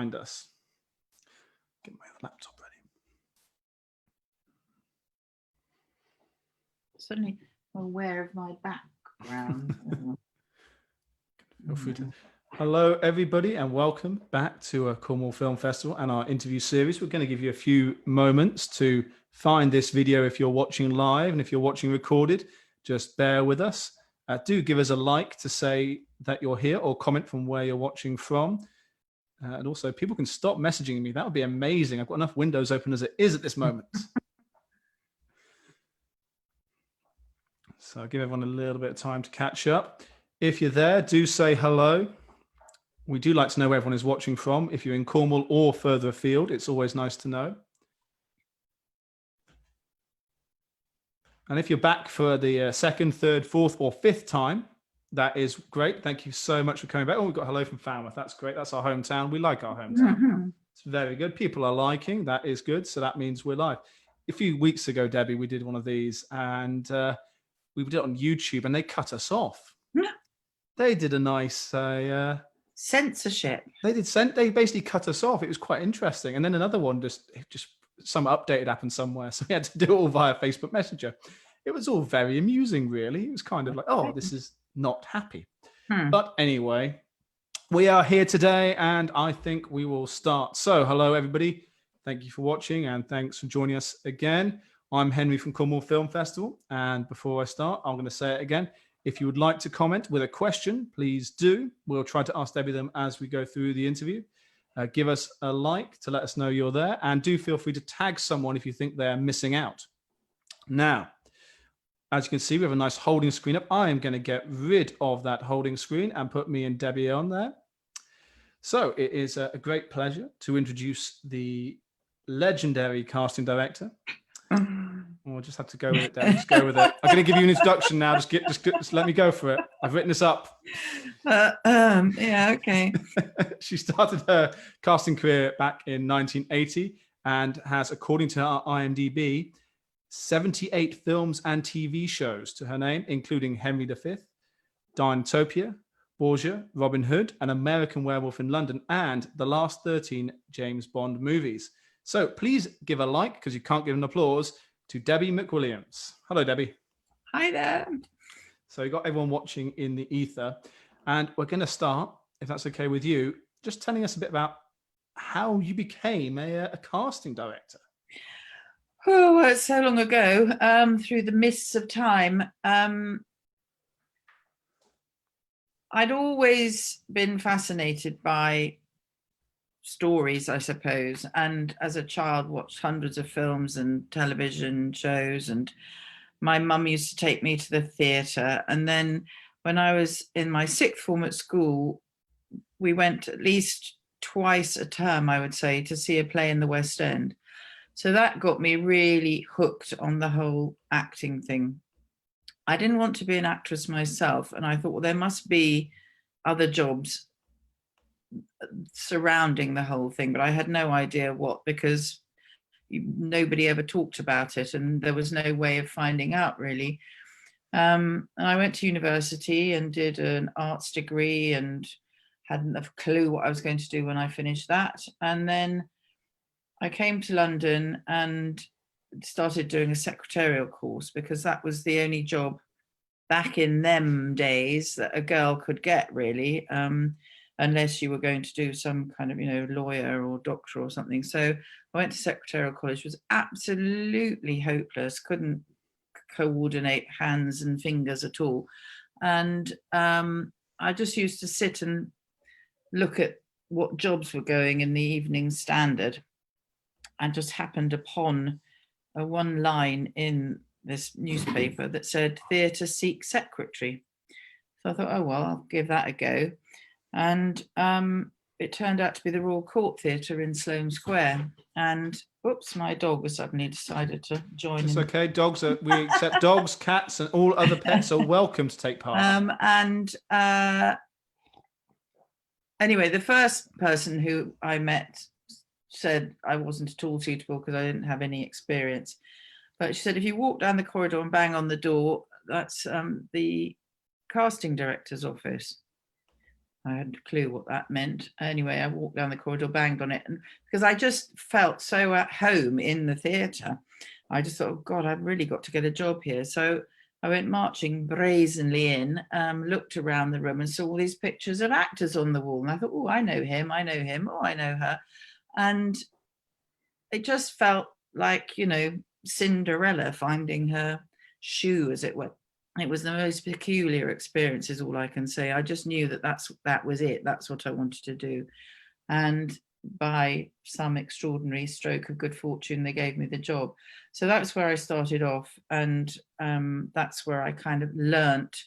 behind us. Get my laptop ready. Suddenly aware of my background. Feel free to. Hello, everybody, and welcome back to Cornwall Film Festival and our interview series. We're going to give you a few moments to find this video if you're watching live, and if you're watching recorded, just bear with us. Do give us a like to say that you're here, or comment from where you're watching from. And also, people can stop messaging me. That would be amazing. I've got enough windows open as it is at this moment. So I'll give everyone a little bit of time to catch up. If you're there, do say hello. We do like to know where everyone is watching from. If you're in Cornwall or further afield, it's always nice to know. And if you're back for the second, third, fourth, or fifth time, that is great. Thank you so much for coming back. Oh, we've got hello from Falmouth. That's great. That's our hometown. We like our hometown. Mm-hmm. It's very good. People are liking. That is good. So that means we're live. A few weeks ago, Debbie, we did one of these, and we did it on YouTube, and they cut us off. Yeah. They did a nice censorship. They basically cut us off. It was quite interesting. And then another one just some update happened somewhere, so we had to do it all via Facebook Messenger. It was all very amusing, really. It was kind of like, oh, this is not happy. But anyway, we are here today, and I think we will start. So hello, everybody. Thank you for watching, and thanks for joining us again. I'm Henry from Cornwall Film Festival, and before I start, I'm going to say it again. If you would like to comment with a question, please do. We'll try to ask Debbie them as we go through the interview. Give us a like to let us know you're there, and do feel free to tag someone if you think they're missing out. Now, as you can see, we have a nice holding screen up. I am going to get rid of that holding screen and put me and Debbie on there. So it is a great pleasure to introduce the legendary casting director. We'll just have to go with it, Debbie. Just go with it. I'm going to give you an introduction now. Just let me go for it. I've written this up. Yeah, okay. She started her casting career back in 1980 and has, according to her IMDb, 78 films and TV shows to her name, including Henry V, Dinotopia, Borgia, Robin Hood, An American Werewolf in London, and the last 13 James Bond movies. So please give a like, because you can't give an applause, to Debbie McWilliams. Hello, Debbie. Hi there. So you got everyone watching in the ether, and we're going to start, if that's okay with you, just telling us a bit about how you became a casting director. Oh, well, it's so long ago, through the mists of time. I'd always been fascinated by stories, I suppose, and as a child watched hundreds of films and television shows, and my mum used to take me to the theatre. And then when I was in my sixth form at school, we went at least twice a term, I would say, to see a play in the West End. So that got me really hooked on the whole acting thing. I didn't want to be an actress myself, and I thought, well, there must be other jobs surrounding the whole thing, but I had no idea what, because nobody ever talked about it, and there was no way of finding out, really. And I went to university and did an arts degree and hadn't a clue what I was going to do when I finished that. And then I came to London and started doing a secretarial course, because that was the only job back in them days that a girl could get, really, unless you were going to do some kind of, lawyer or doctor or something. So I went to secretarial college, was absolutely hopeless, couldn't coordinate hands and fingers at all. And I just used to sit and look at what jobs were going in the Evening Standard, and just happened upon one line in this newspaper that said theatre seeks secretary. So I thought, oh well, I'll give that a go. And it turned out to be the Royal Court Theatre in Sloane Square. And oops, my dog has suddenly decided to join in. It's okay. We accept dogs, cats, and all other pets are welcome to take part. Anyway, the first person who I met said I wasn't at all suitable because I didn't have any experience. But she said, if you walk down the corridor and bang on the door, that's the casting director's office. I hadn't a clue what that meant. Anyway, I walked down the corridor, banged on it, and because I just felt so at home in the theatre, I just thought, oh God, I've really got to get a job here. So I went marching brazenly in, looked around the room and saw all these pictures of actors on the wall. And I thought, oh, I know him, oh, I know her. And it just felt like, you know, Cinderella finding her shoe, as it were. It was the most peculiar experience, is all I can say. I just knew that that was it. That's what I wanted to do. And by some extraordinary stroke of good fortune, they gave me the job. So that's where I started off. And that's where I kind of learnt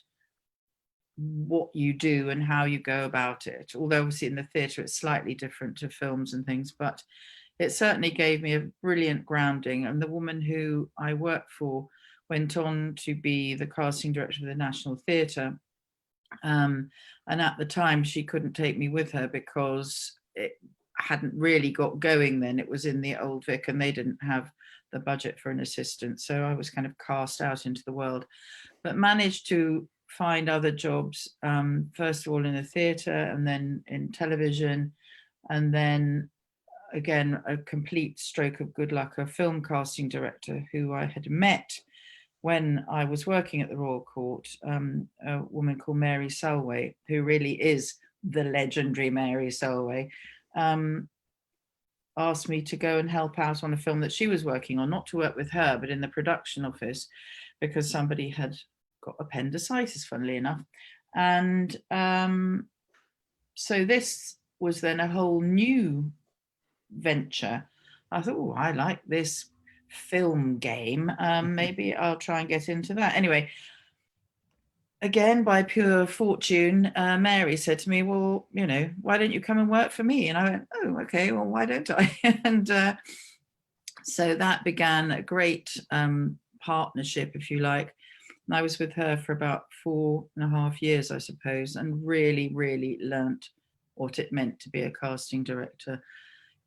what you do and how you go about it. Although obviously in the theatre, it's slightly different to films and things, but it certainly gave me a brilliant grounding. And the woman who I worked for went on to be the casting director of the National Theatre. And at the time, she couldn't take me with her because it hadn't really got going then. It was in the Old Vic and they didn't have the budget for an assistant. So I was kind of cast out into the world, but managed to find other jobs, first of all in the theatre and then in television. And then again, a complete stroke of good luck, a film casting director who I had met when I was working at the Royal Court, a woman called Mary Selway, who really is the legendary Mary Selway, asked me to go and help out on a film that she was working on, not to work with her, but in the production office, because somebody had got appendicitis, funnily enough. And so this was then a whole new venture. I thought, oh, I like this film game. Maybe I'll try and get into that. Anyway, again, by pure fortune, Mary said to me, well, you know, why don't you come and work for me? And I went, oh, okay, well, why don't I? And so that began a great partnership, if you like. And I was with her for about 4.5 years, I suppose, and really, really learnt what it meant to be a casting director.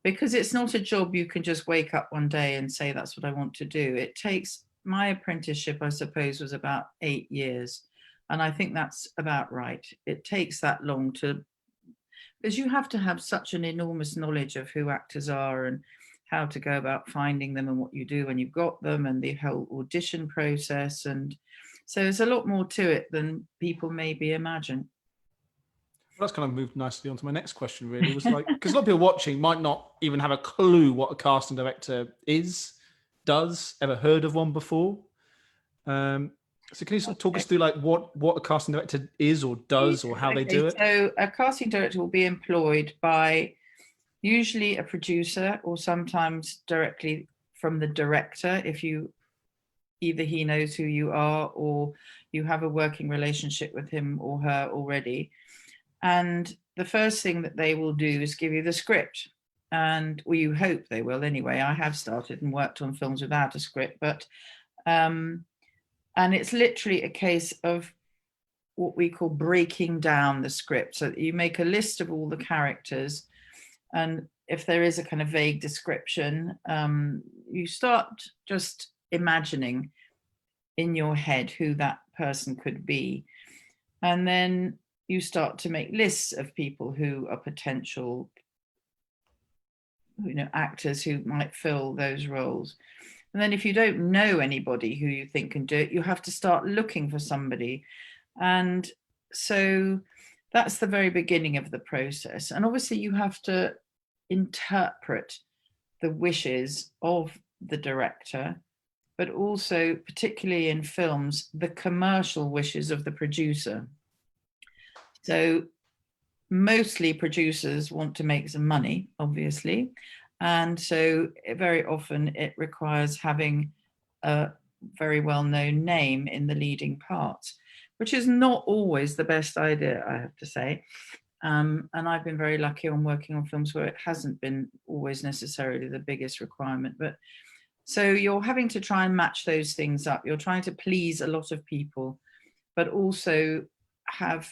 Because it's not a job you can just wake up one day and say, that's what I want to do. It takes, my apprenticeship, I suppose, was about 8 years. And I think that's about right. It takes that long to, because you have to have such an enormous knowledge of who actors are and how to go about finding them and what you do when you've got them and the whole audition process. And so there's a lot more to it than people maybe imagine. Well, that's kind of moved nicely on to my next question, really. It was like, because a lot of people watching might not even have a clue what a casting director does, ever heard of one before. So can you sort of talk us through like what a casting director is or does or how they do it? So a casting director will be employed by usually a producer or sometimes directly from the director, if either he knows who you are or you have a working relationship with him or her already. And the first thing that they will do is give you the script. And well, you hope they will anyway. I have started and worked on films without a script, but and it's literally a case of what we call breaking down the script. So that you make a list of all the characters, and if there is a kind of vague description, you start just imagining in your head who that person could be. And then you start to make lists of people who are potential, you know, actors who might fill those roles. And then if you don't know anybody who you think can do it, you have to start looking for somebody. And so that's the very beginning of the process. And obviously you have to interpret the wishes of the director, but also, particularly in films, the commercial wishes of the producer. So mostly producers want to make some money, obviously. And so very often it requires having a very well-known name in the leading parts, which is not always the best idea, I have to say. And I've been very lucky on working on films where it hasn't been always necessarily the biggest requirement. But so you're having to try and match those things up. You're trying to please a lot of people, but also have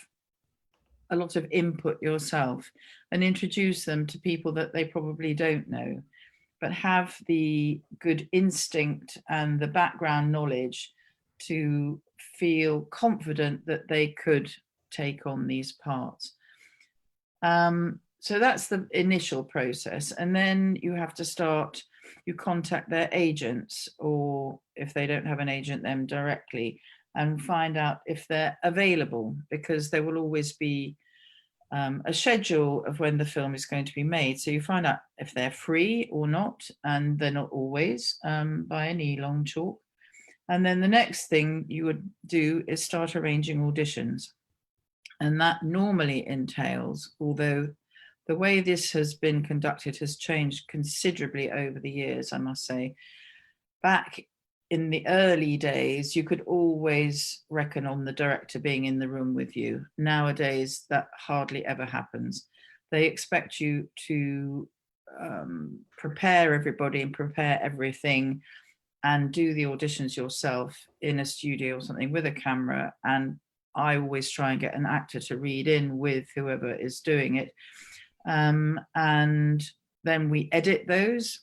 a lot of input yourself and introduce them to people that they probably don't know, but have the good instinct and the background knowledge to feel confident that they could take on these parts. So that's the initial process. And then you have to start, you contact their agents, or if they don't have an agent, them directly, and find out if they're available, because there will always be a schedule of when the film is going to be made. So you find out if they're free or not, and they're not always by any long chalk. And then the next thing you would do is start arranging auditions. And that normally entails, although the way this has been conducted has changed considerably over the years, I must say. Back in the early days, you could always reckon on the director being in the room with you. Nowadays, that hardly ever happens. They expect you to prepare everybody and prepare everything and do the auditions yourself in a studio or something with a camera. And I always try and get an actor to read in with whoever is doing it. And then we edit those,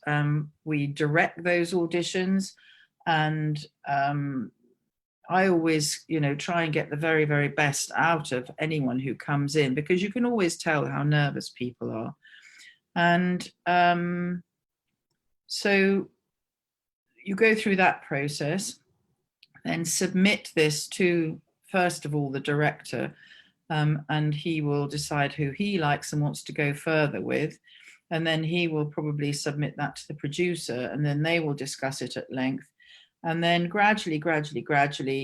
we direct those auditions, and I always, try and get the very, very best out of anyone who comes in, because you can always tell how nervous people are. And so you go through that process, then submit this to, first of all, the director, and he will decide who he likes and wants to go further with. And then he will probably submit that to the producer, and then they will discuss it at length. And then gradually,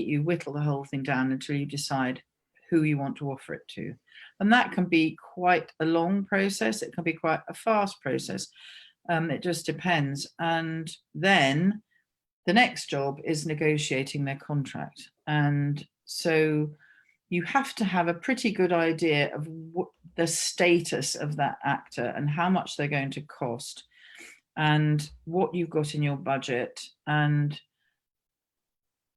you whittle the whole thing down until you decide who you want to offer it to. And that can be quite a long process. It can be quite a fast process. It just depends. And then the next job is negotiating their contract. And so you have to have a pretty good idea of what the status of that actor and how much they're going to cost and what you've got in your budget. And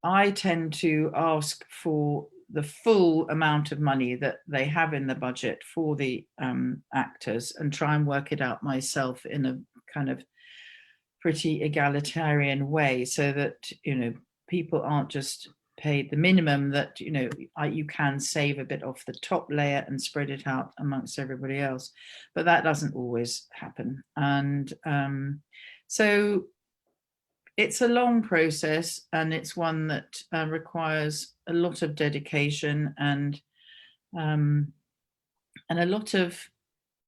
I tend to ask for the full amount of money that they have in the budget for the actors, and try and work it out myself in a kind of pretty egalitarian way, so that, people aren't just paid the minimum, that, you can save a bit off the top layer and spread it out amongst everybody else. But that doesn't always happen. And so it's a long process, and it's one that requires a lot of dedication and a lot of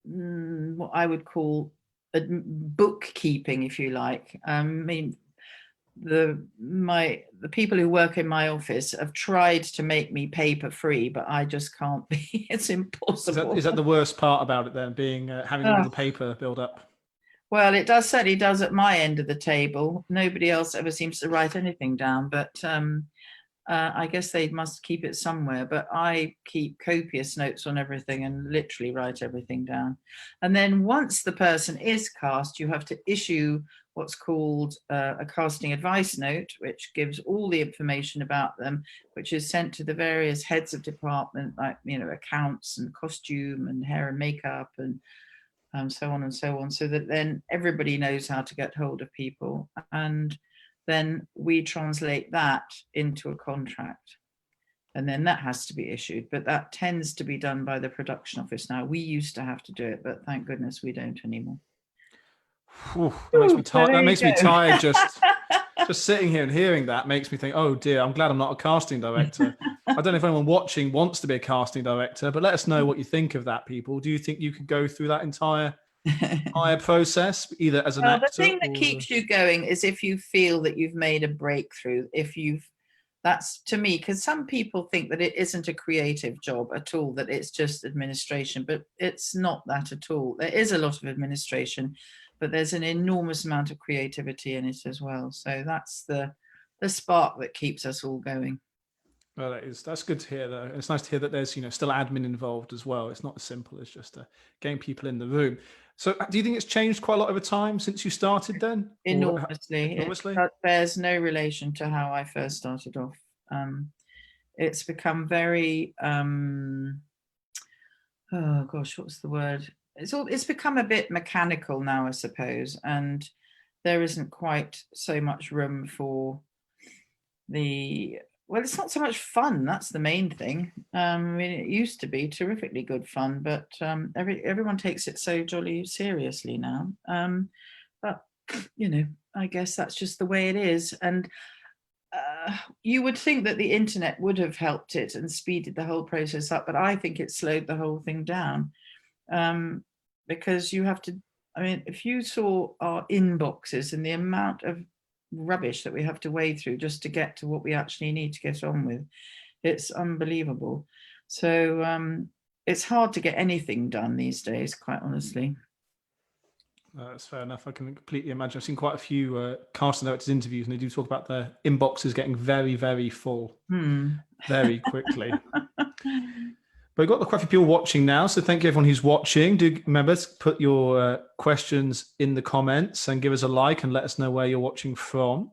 what I would call bookkeeping, if you like. I mean, the people who work in my office have tried to make me paper free, but I just can't be. It's impossible. Is that the worst part about it then, being having all the paper build up? Well, it certainly does at my end of the table. Nobody else ever seems to write anything down, but I guess they must keep it somewhere. But I keep copious notes on everything and literally write everything down. And then once the person is cast, you have to issue what's called a casting advice note, which gives all the information about them, which is sent to the various heads of department, like, accounts and costume and hair and makeup and so on and so on, so that then everybody knows how to get hold of people. And then we translate that into a contract. And then that has to be issued. But that tends to be done by the production office now. We used to have to do it, but thank goodness we don't anymore. Whew, that makes me tired. That makes me tired. Just sitting here and hearing that makes me think, oh dear, I'm glad I'm not a casting director. I don't know if anyone watching wants to be a casting director, but let us know what you think of that, people. Do you think you could go through that entire process, either as an actor? The thing that keeps you going is if you feel that you've made a breakthrough. That's to me, because some people think that it isn't a creative job at all, that it's just administration, but it's not that at all. There is a lot of administration, but there's an enormous amount of creativity in it as well. So that's the spark that keeps us all going. Well, that's good to hear, though. It's nice to hear that there's still admin involved as well. It's not as simple as just getting people in the room. So do you think it's changed quite a lot over time since you started then? Enormously. It bears no relation to how I first started off. It's become very oh gosh, what's the word? It's become a bit mechanical now, I suppose, and there isn't quite so much room for the Well, it's not so much fun. That's the main thing. I mean, it used to be terrifically good fun, but everyone takes it so jolly seriously now. But I guess that's just the way it is. And you would think that the internet would have helped it and speeded the whole process up, but I think it slowed the whole thing down, because you have to. I mean, if you saw our inboxes and the amount of rubbish that we have to wade through just to get to what we actually need to get on with, it's unbelievable. So it's hard to get anything done these days, quite honestly. That's fair enough. I can completely imagine. I've seen quite a few casting directors interviews, and they do talk about their inboxes getting very, very full very quickly. But we've got quite a few people watching now, so thank you everyone who's watching. Do remember to put your questions in the comments and give us a like and let us know where you're watching from.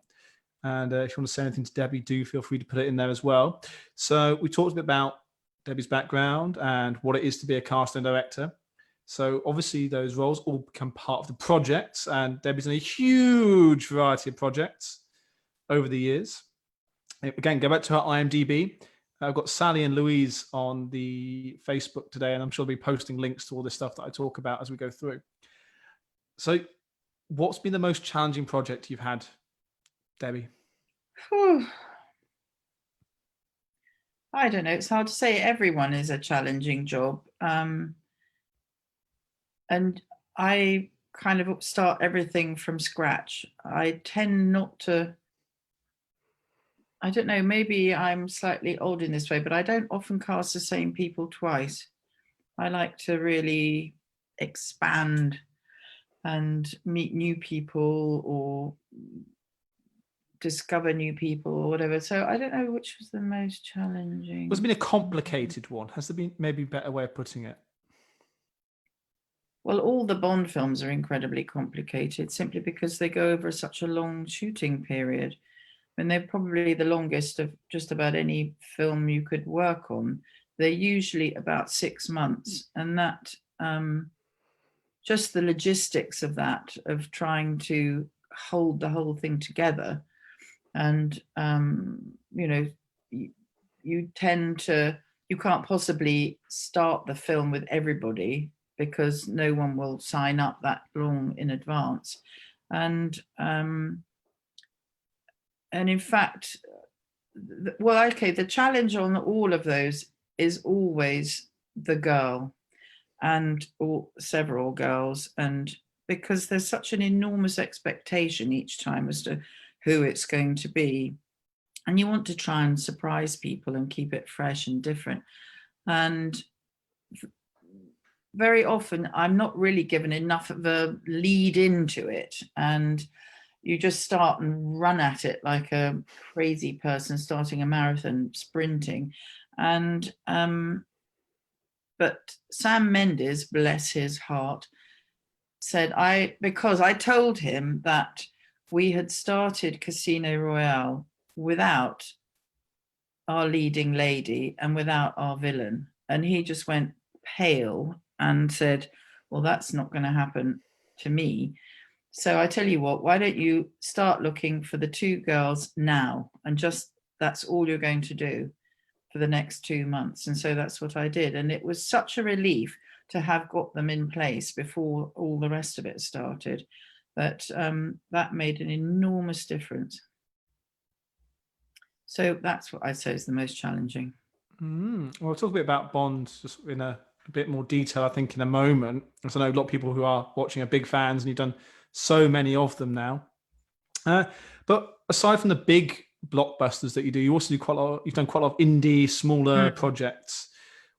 And if you want to say anything to Debbie, do feel free to put it in there as well. So we talked a bit about Debbie's background and what it is to be a casting director. So obviously those roles all become part of the projects, and Debbie's done a huge variety of projects over the years. Again, go back to her IMDb. I've got Sally and Louise on the Facebook today, and I'm sure they'll be posting links to all this stuff that I talk about as we go through. So what's been the most challenging project you've had, Debbie? I don't know. It's hard to say. Everyone is a challenging job. And I kind of start everything from scratch. I tend not to, I don't know, maybe I'm slightly old in this way, but I don't often cast the same people twice. I like to really expand and meet new people or discover new people or whatever. So I don't know which was the most challenging. What's been a complicated one? Has there been maybe a better way of putting it? Well, all the Bond films are incredibly complicated simply because they go over such a long shooting period. And they're probably the longest of just about any film you could work on. They're usually about 6 months. And that, just the logistics of that, of trying to hold the whole thing together. And, you tend to, you can't possibly start the film with everybody because no one will sign up that long in advance. And in fact, the challenge on all of those is always the girl and several girls. And because there's such an enormous expectation each time as to who it's going to be. And you want to try and surprise people and keep it fresh and different. And very often I'm not really given enough of a lead into it. And you just start and run at it like a crazy person starting a marathon sprinting. And but Sam Mendes, bless his heart, said because I told him that we had started Casino Royale without our leading lady and without our villain. And he just went pale and said, well, that's not going to happen to me. So I tell you what, why don't you start looking for the 2 girls now? And just that's all you're going to do for the next 2 months. And so that's what I did. And it was such a relief to have got them in place before all the rest of it started, that that made an enormous difference. So that's what I'd say is the most challenging. Well, we'll talk a bit about Bond just in a bit more detail, I think, in a moment. Because I know a lot of people who are watching are big fans, and you've done so many of them now. But aside from the big blockbusters that you do, you also do quite a lot. You've done quite a lot of indie, smaller projects.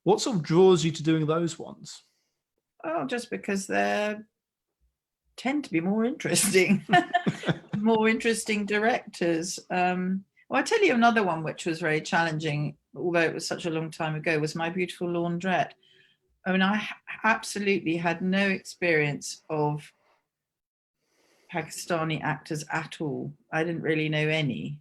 What sort of draws you to doing those ones? Oh, just because they tend to be more interesting, more interesting directors. Well, I'll tell you another one which was very challenging, although it was such a long time ago, was My Beautiful Laundrette. I mean, I absolutely had no experience of Pakistani actors at all. I didn't really know any.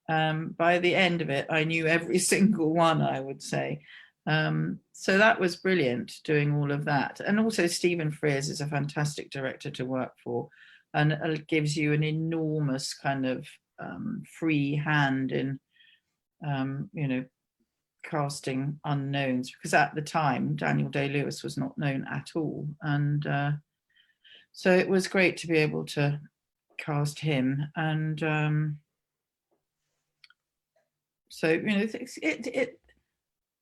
By the end of it, I knew every single one, I would say. So that was brilliant, doing all of that. And also Stephen Frears is a fantastic director to work for, and it gives you an enormous kind of free hand in casting unknowns, because at the time Daniel Day-Lewis was not known at all, and so it was great to be able to cast him. And so it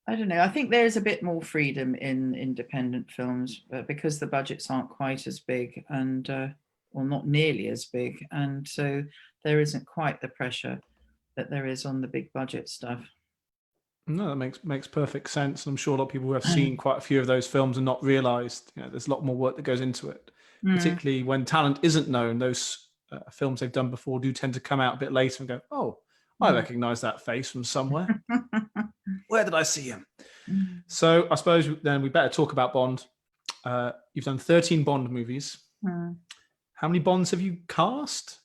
I don't know, I think there's a bit more freedom in independent films, because the budgets aren't quite as big, and well, not nearly as big, and so there isn't quite the pressure that there is on the big budget stuff. No, that makes perfect sense. I'm sure a lot of people who have seen quite a few of those films and not realised, there's a lot more work that goes into it. Particularly when talent isn't known, those films they've done before do tend to come out a bit later and go, oh, I recognise that face from somewhere. Where did I see him? So I suppose then we better talk about Bond. You've done 13 Bond movies. How many Bonds have you cast?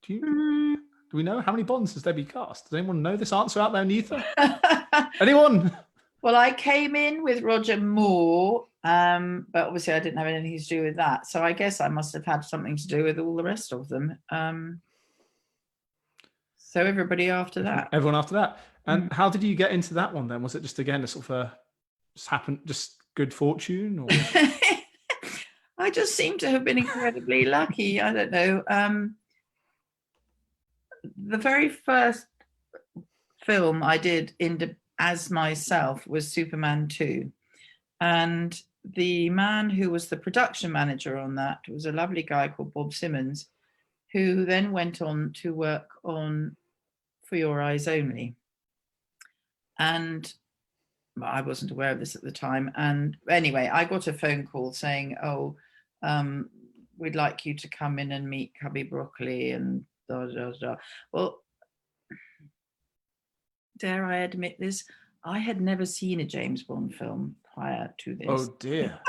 Do we know how many Bonds has Debbie cast? Does anyone know this answer out there in the ether? Anyone? Well, I came in with Roger Moore, but obviously I didn't have anything to do with that. So I guess I must have had something to do with all the rest of them. So everybody after that. Everyone after that. And how did you get into that one then? Was it just, again, a sort of just happened, just good fortune? Or? I just seem to have been incredibly lucky. I don't know. The very first film I did as myself was Superman 2. And the man who was the production manager on that was a lovely guy called Bob Simmons, who then went on to work on For Your Eyes Only. And I wasn't aware of this at the time. And anyway, I got a phone call saying, we'd like you to come in and meet Cubby Broccoli and da, da, da. Well, dare I admit this? I had never seen a James Bond film prior to this. Oh dear.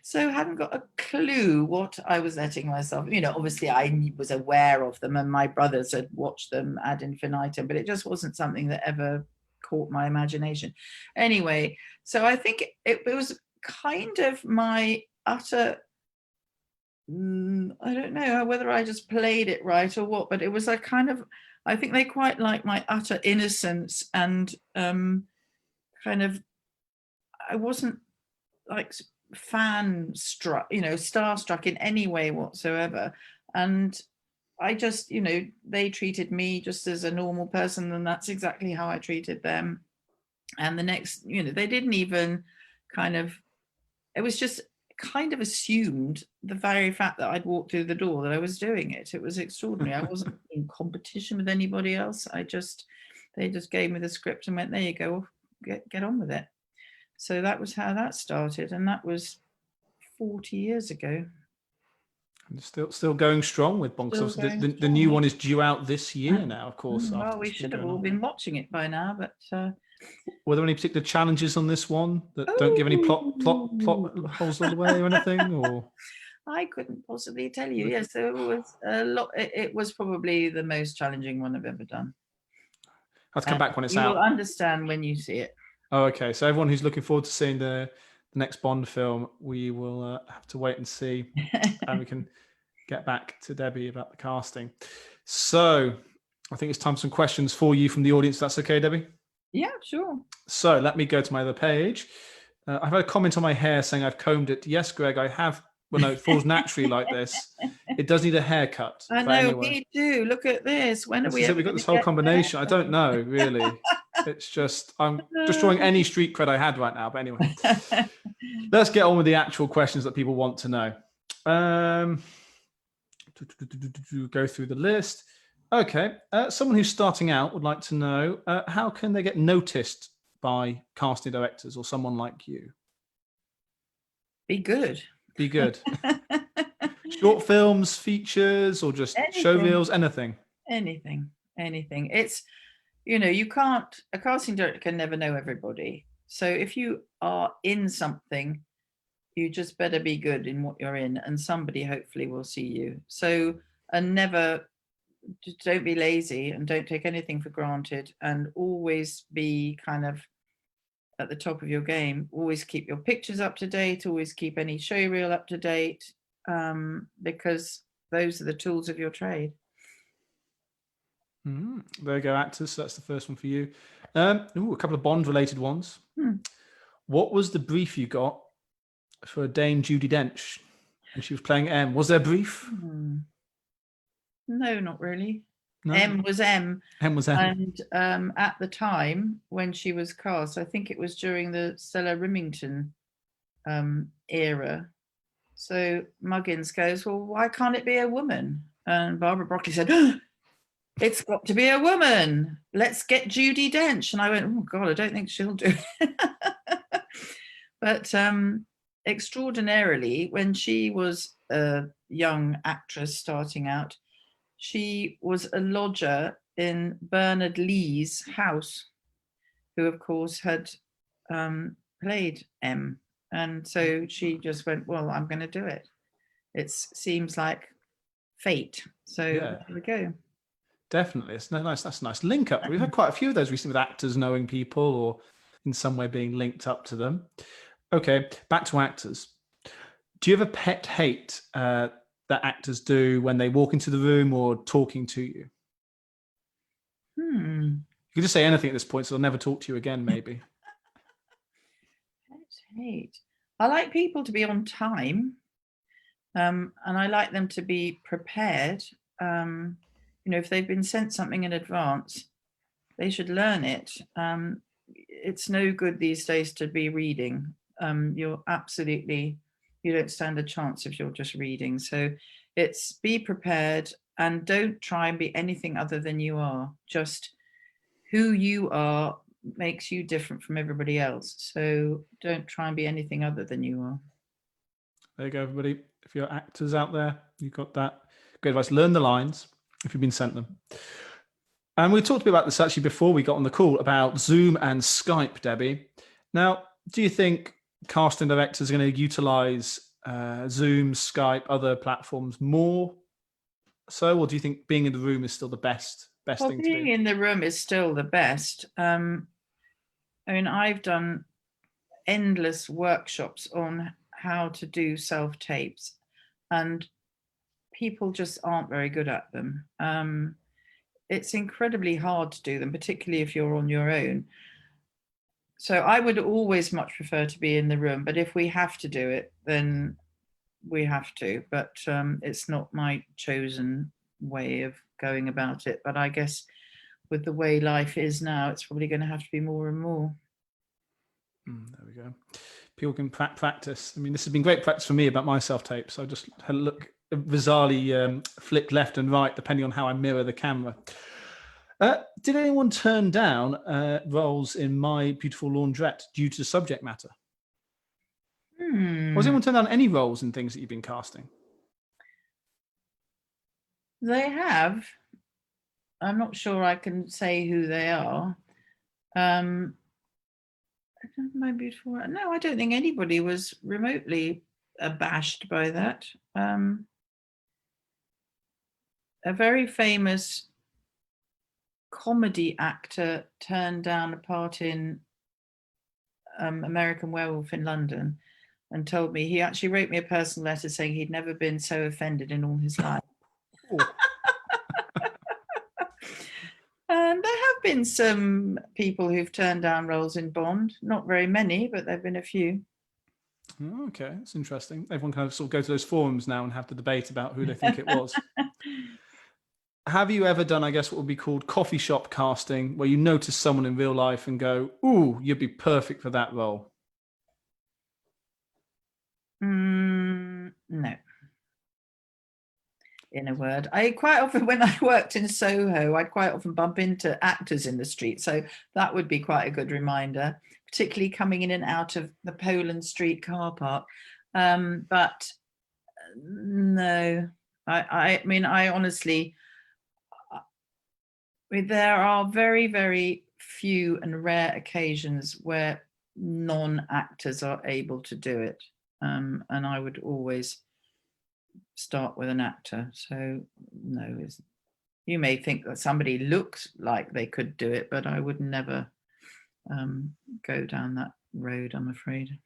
So I hadn't got a clue what I was letting myself, obviously I was aware of them and my brothers had watched them ad infinitum, but it just wasn't something that ever caught my imagination. Anyway, so I think it was kind of my utter, I don't know whether I just played it right or what, but it was a kind of, I think they quite like my utter innocence and kind of, I wasn't like starstruck in any way whatsoever. And I just, they treated me just as a normal person, and that's exactly how I treated them. And the next, they didn't even it was just kind of assumed the very fact that I'd walked through the door that I was doing it. It was extraordinary. I wasn't in competition with anybody else. They just gave me the script and went, there you go, get on with it. So that was how that started, and that was 40 years ago. And still going strong with Bond. The new one is due out this year now, of course. Well, we should have all been watching it by now, but were there any particular challenges on this one that don't give any plot holes all the way or anything? Or I couldn't possibly tell you. Yes, there was a lot. It was probably the most challenging one I've ever done. I'll come back when it's out. You'll understand when you see it. Oh, okay. So everyone who's looking forward to seeing the next Bond film, we will have to wait and see, and we can get back to Debbie about the casting. So I think it's time for some questions for you from the audience. That's okay, Debbie? Yeah, sure. So let me go to my other page. I've had a comment on my hair saying I've combed it. Yes, Greg, I have. Well, no, it falls naturally like this. It does need a haircut. I know, anyway. Me too. Look at this. When are we? We've got this whole combination. I don't know, really. It's just, I'm destroying any street cred I had right now. But anyway, let's get on with the actual questions that people want to know. Go through the list. Okay. Someone who's starting out would like to know, how can they get noticed by casting directors or someone like you? Be good. Be good. Short films, features, or just show reels, anything? Anything. It's, a casting director can never know everybody. So if you are in something, you just better be good in what you're in, and somebody hopefully will see you. So, and don't be lazy and don't take anything for granted, and always be kind of at the top of your game. Always keep your pictures up to date, always keep any show reel up to date, because those are the tools of your trade. There you go, actors. So that's the first one for you. A couple of Bond-related ones. What was the brief you got for Dame Judi Dench when she was playing M? Was there a brief? No, not really. No. M was M. M was M. And at the time when she was cast, I think it was during the Stella Rimington era. So Muggins goes, well, why can't it be a woman? And Barbara Broccoli said, it's got to be a woman. Let's get Judi Dench. And I went, oh God, I don't think she'll do it. But extraordinarily, when she was a young actress starting out, she was a lodger in Bernard Lee's house, who of course had played M. And so she just went, well, I'm going to do it. It seems like fate. So there we go. Definitely. It's nice. That's a nice link up. We've had quite a few of those recently with actors knowing people or in some way being linked up to them. Okay, back to actors. Do you have a pet hate that actors do when they walk into the room or talking to you? You can just say anything at this point, so they'll never talk to you again, maybe. Pet hate. I like people to be on time, and I like them to be prepared. If they've been sent something in advance, they should learn it. It's no good these days to be reading. You don't stand a chance if you're just reading. So it's be prepared and don't try and be anything other than you are. Just who you are makes you different from everybody else. So don't try and be anything other than you are. There you go, everybody. If you're actors out there, you've got that. Great advice. Learn the lines if you've been sent them. And we talked a bit about this actually before we got on the call about Zoom and Skype, Debbie. Now, do you think casting directors are going to utilize Zoom, Skype, other platforms more so, or do you think being in the room is still the best thing to do? Being in the room is still the best. I've done endless workshops on how to do self-tapes, and people just aren't very good at them. It's incredibly hard to do them, particularly if you're on your own. So I would always much prefer to be in the room, but if we have to do it, then we have to. But it's not my chosen way of going about it. But I guess with the way life is now, it's probably going to have to be more and more. There we go. People can practice. I mean, this has been great practice for me about my self-tape. So I just had a look, bizarrely flick left and right, depending on how I mirror the camera. Did anyone turn down roles in My Beautiful Laundrette due to subject matter? Or has anyone turned down any roles in things that you've been casting? They have. I'm not sure I can say who they are. My Beautiful. No, I don't think anybody was remotely abashed by that. A very famous comedy actor turned down a part in American Werewolf in London and told me, he actually wrote me a personal letter saying he'd never been so offended in all his life. And there have been some people who've turned down roles in Bond, not very many, but there've been a few. Okay, that's interesting. Everyone kind of sort of go to those forums now and have the debate about who they think it was. Have you ever done, I guess, what would be called coffee shop casting, where you notice someone in real life and go, ooh, you'd be perfect for that role? No. In a word, I quite often, when I worked in Soho, I'd quite often bump into actors in the street. So that would be quite a good reminder, particularly coming in and out of the Poland Street car park. But no, I mean, I honestly, there are very, very few and rare occasions where non-actors are able to do it. And I would always start with an actor. So no, you may think that somebody looks like they could do it, but I would never go down that road, I'm afraid.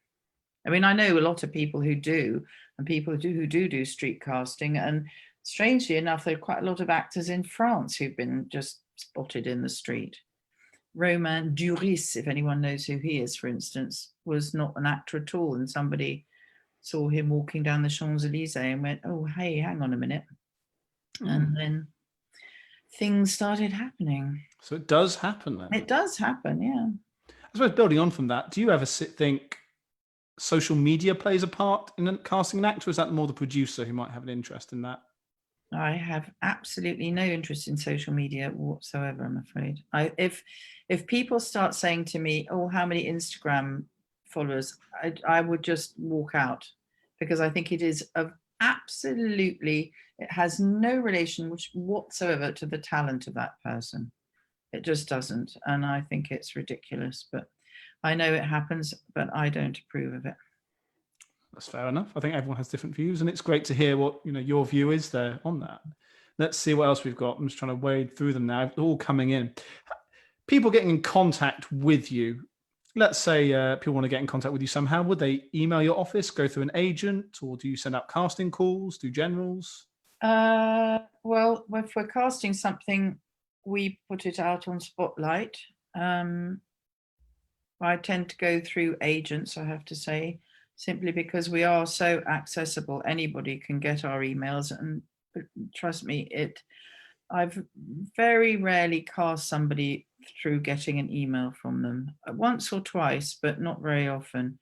I mean, I know a lot of people who do, and people who do street casting, and strangely enough, there are quite a lot of actors in France who've been just spotted in the street. Romain Duris, if anyone knows who he is, for instance, was not an actor at all, and somebody saw him walking down the Champs-Elysees and went, oh, hey, hang on a minute. And then things started happening. So it does happen then? It does happen, yeah. I suppose building on from that, do you ever think social media plays a part in casting an actor, or is that more the producer who might have an interest in that? I have absolutely no interest in social media whatsoever, I'm afraid. If people start saying to me, oh, how many Instagram followers, I would just walk out, because I think it is absolutely, it has no relation whatsoever to the talent of that person. It just doesn't. And I think it's ridiculous, but I know it happens, but I don't approve of it. That's fair enough. I think everyone has different views, and it's great to hear what your view is there on that. Let's see what else we've got. I'm just trying to wade through them now. They're all coming in. People getting in contact with you. Let's say people want to get in contact with you somehow. Would they email your office, go through an agent, or do you send out casting calls, do generals? Well, if we're casting something, we put it out on Spotlight. I tend to go through agents, I have to say, simply because we are so accessible. Anybody can get our emails, and trust me, I've very rarely cast somebody through getting an email from them. Once or twice, but not very often.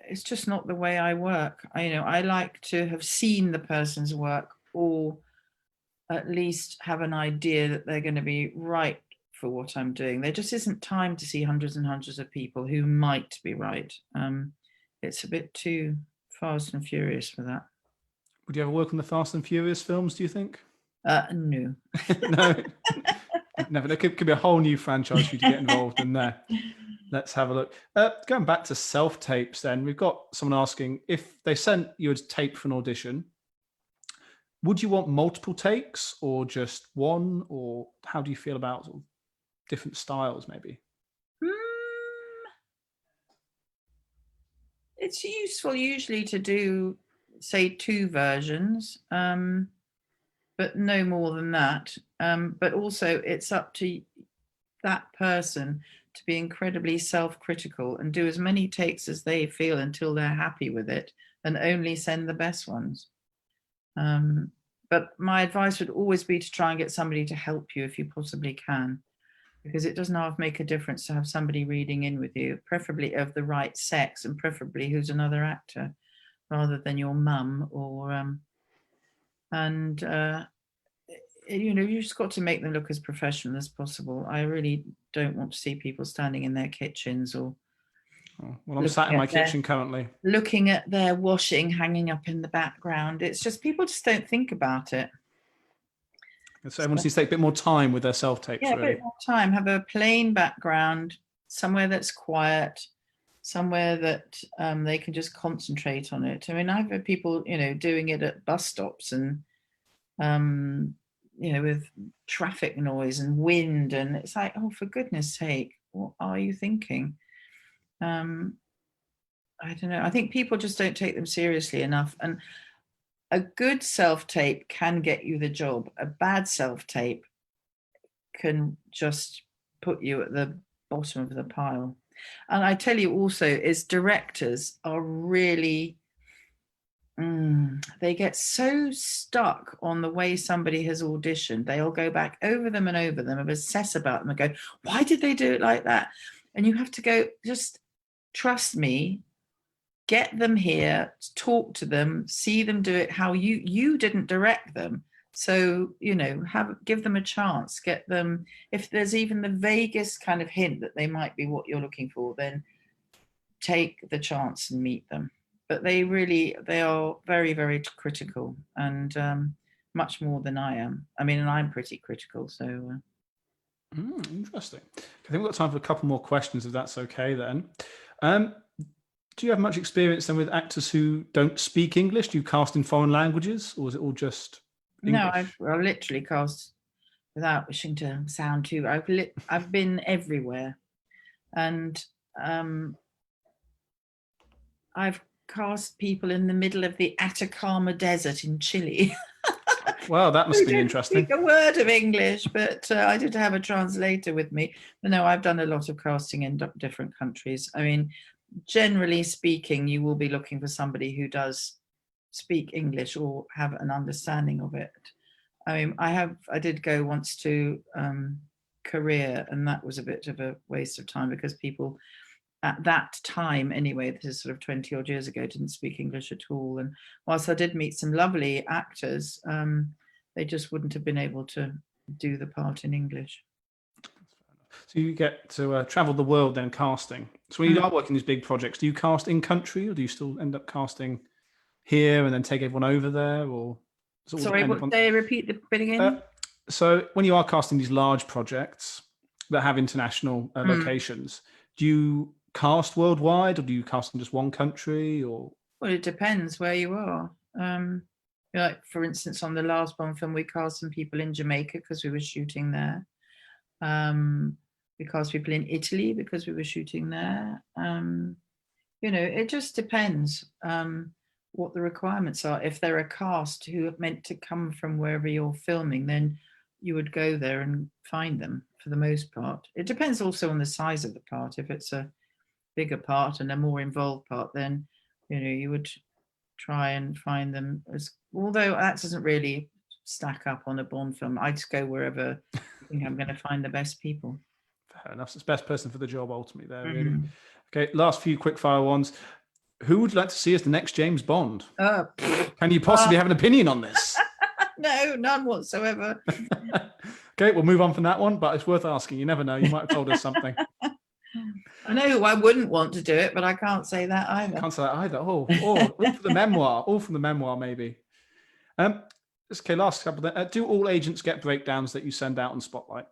It's just not the way I work. I like to have seen the person's work, or at least have an idea that they're going to be right for what I'm doing. There just isn't time to see hundreds and hundreds of people who might be right. It's a bit too fast and furious for that. Would you ever work on the Fast and Furious films, do you think? No. No. Never. There could be a whole new franchise for you to get involved in there. Let's have a look. Going back to self-tapes then, we've got someone asking, if they sent you a tape for an audition, would you want multiple takes or just one? Or how do you feel about sort of different styles maybe? It's useful usually to do, say, 2 versions, but no more than that. But also it's up to that person to be incredibly self-critical and do as many takes as they feel until they're happy with it, and only send the best ones. But my advice would always be to try and get somebody to help you if you possibly can, because it doesn't half make a difference to have somebody reading in with you, preferably of the right sex, and preferably who's another actor, rather than your mum or you just got to make them look as professional as possible. I really don't want to see people standing in their kitchens or well, I'm sat in my kitchen currently, looking at their washing hanging up in the background. It's just, people just don't think about it. So everyone needs to take a bit more time with their self-tapes. Yeah, really. a bit more time. Have a plain background, somewhere that's quiet, somewhere that they can just concentrate on it. I mean, I've had people, doing it at bus stops and, with traffic noise and wind, and it's like, oh, for goodness sake, what are you thinking? I don't know. I think people just don't take them seriously enough. And a good self-tape can get you the job. A bad self-tape can just put you at the bottom of the pile. And I tell you also, is directors are really, they get so stuck on the way somebody has auditioned. They'll go back over them and over them and obsess about them and go, why did they do it like that? And you have to go, just trust me, get them here, talk to them, see them do it how you didn't direct them. So, give them a chance, get them, if there's even the vaguest kind of hint that they might be what you're looking for, then take the chance and meet them. But they are very, very critical, and much more than I am. I mean, and I'm pretty critical, so. Interesting. I think we've got time for a couple more questions, if that's okay then. Do you have much experience then with actors who don't speak English? Do you cast in foreign languages, or is it all just English? No, I've literally cast, without wishing to sound too, I've been everywhere, and I've cast people in the middle of the Atacama Desert in Chile. Well, that must who be didn't interesting. speak a word of English, but I did have a translator with me. But no, I've done a lot of casting in different countries. I mean, generally speaking, you will be looking for somebody who does speak English or have an understanding of it. I mean, I did go once to Korea, and that was a bit of a waste of time because people at that time, anyway, this is sort of 20 odd years ago, didn't speak English at all. And whilst I did meet some lovely actors, they just wouldn't have been able to do the part in English. So you get to travel the world then casting. So when you are working these big projects, do you cast in country, or do you still end up casting here and then take everyone over there? Or sorry, what day? Repeat the bit again. So when you are casting these large projects that have international locations, do you cast worldwide, or do you cast in just one country? Or well, it depends where you are. Like for instance, on the last Bond film, we cast some people in Jamaica because we were shooting there. We cast people in Italy because we were shooting there. It just depends what the requirements are. If they're a cast who are meant to come from wherever you're filming, then you would go there and find them for the most part. It depends also on the size of the part. If it's a bigger part and a more involved part, then you would try and find them. Although that doesn't really stack up on a Bond film. I just go wherever I think I'm going to find the best people. Fair enough. So it's best person for the job ultimately there, really. Okay, last few quick fire ones. Who would you like to see as the next James Bond? Can you possibly have an opinion on this? No, none whatsoever. Okay, we'll move on from that one, but it's worth asking. You never know. You might have told us something. I know who I wouldn't want to do it, but I can't say that either. Can't say that either. All for the memoir. All from the memoir, maybe. Okay, last couple. Do all agents get breakdowns that you send out on Spotlight?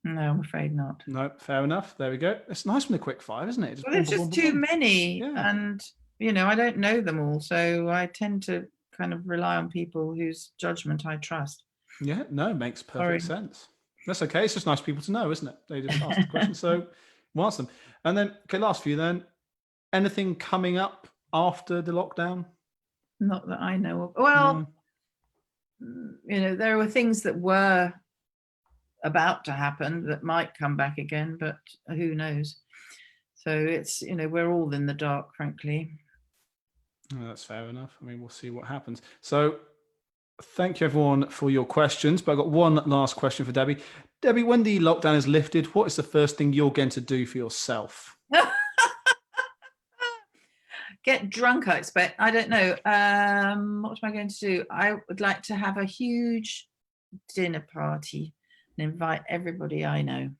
No, I'm afraid not. No, fair enough. There we go. It's nice from the quick fire, isn't it? Well, there's just too many, and I don't know them all, so I tend to kind of rely on people whose judgment I trust. Yeah, no, makes perfect sense. That's okay. It's just nice people to know, isn't it? They just ask the question, so we'll ask them. And then, okay, last few then. Anything coming up after the lockdown? Not that I know of. Well, there were things that were about to happen that might come back again, but who knows? So it's, we're all in the dark, frankly. Oh, that's fair enough. I mean, we'll see what happens. So thank you, everyone, for your questions. But I've got one last question for Debbie. Debbie, when the lockdown is lifted, what is the first thing you're going to do for yourself? Get drunk, I expect. I don't know. What am I going to do? I would like to have a huge dinner party and invite everybody I know.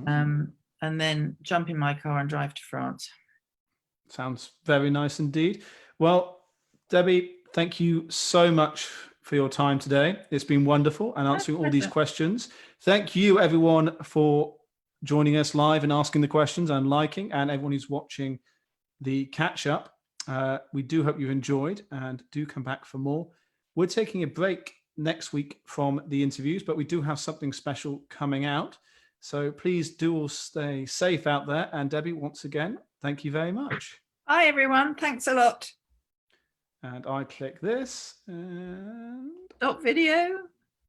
And then jump in my car and drive to France. Sounds very nice indeed. Well, Debbie, thank you so much for your time today. It's been wonderful and answering all these questions. Thank you, everyone, for joining us live and asking the questions and liking, and everyone who's watching the catch up. We do hope you've enjoyed and do come back for more. We're taking a break next week from the interviews, but we do have something special coming out. So please do all stay safe out there. And Debbie, once again, thank you very much. Bye, everyone. Thanks a lot. And I click this and stop video.